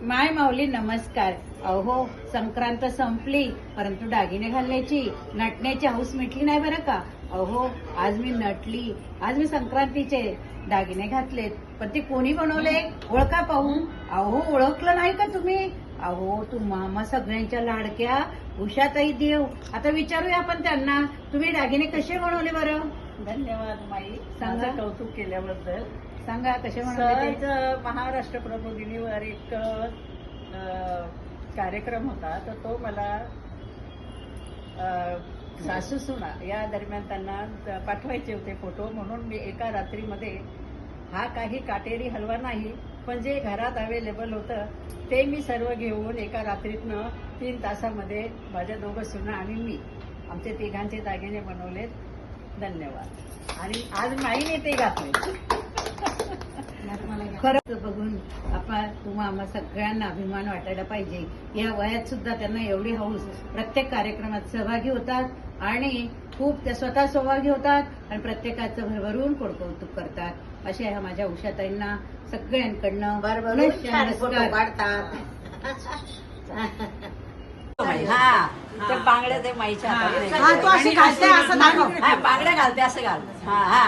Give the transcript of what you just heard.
माय माऊली नमस्कार. अहो संक्रांत संपली परंतु दागिने घालण्याची नटण्याची हौस मिटली नाही बरं का. अहो आज मी नटली, आज मी संक्रांतीचे दागिने घातलेत, पण ते कोणी बनवले ओळखा पाहू. अहो ओळखलं नाही का तुम्ही. अहो तू मामा सगळ्यांच्या लाडक्या उषाताई देव. आता विचारूया आपण त्यांना, तुम्ही दागिने कसे बनवले बरं. धन्यवाद माई, सांगा. माझं कौतुक केल्याबद्दल. सांगा कसे बनवले ते. सहज महाराष्ट्र प्रबोधिनीवर एक कार्यक्रम होता, तर तो मला सासू सुना या दरम्यान त्यांना पाठवायचे होते फोटो, म्हणून मी एका रात्रीमध्ये हा काही काटेरी हलवा नाही, पण जे घरात अवेलेबल होतं ते मी सर्व घेऊन एका रात्रीतनं 3 तासामध्ये माझ्या दोघं सुना आणि मी आमचे तिघांचे दागिने बनवलेत. धन्यवाद. आणि आज माईने ते घातले. खरंच बघून आपण तुम्हा आम्हा सगळ्यांना अभिमान वाटायला पाहिजे. या वयात सुद्धा त्यांना एवढी हौस, प्रत्येक कार्यक्रमात सहभागी होतात आणि खूप त्या स्वतः सहभागी होतात आणि प्रत्येकाचं भरभरून कौतुक करतात. अशा ह्या माझ्या उषाताईंना सगळ्यांकडनं फोटो काढतात. हा ते बांगड्या ते माईच्या हातात नाही. हा, तू अशी घालते असं दाखव. हा, बांगड्या घालते असं घाल. हा हा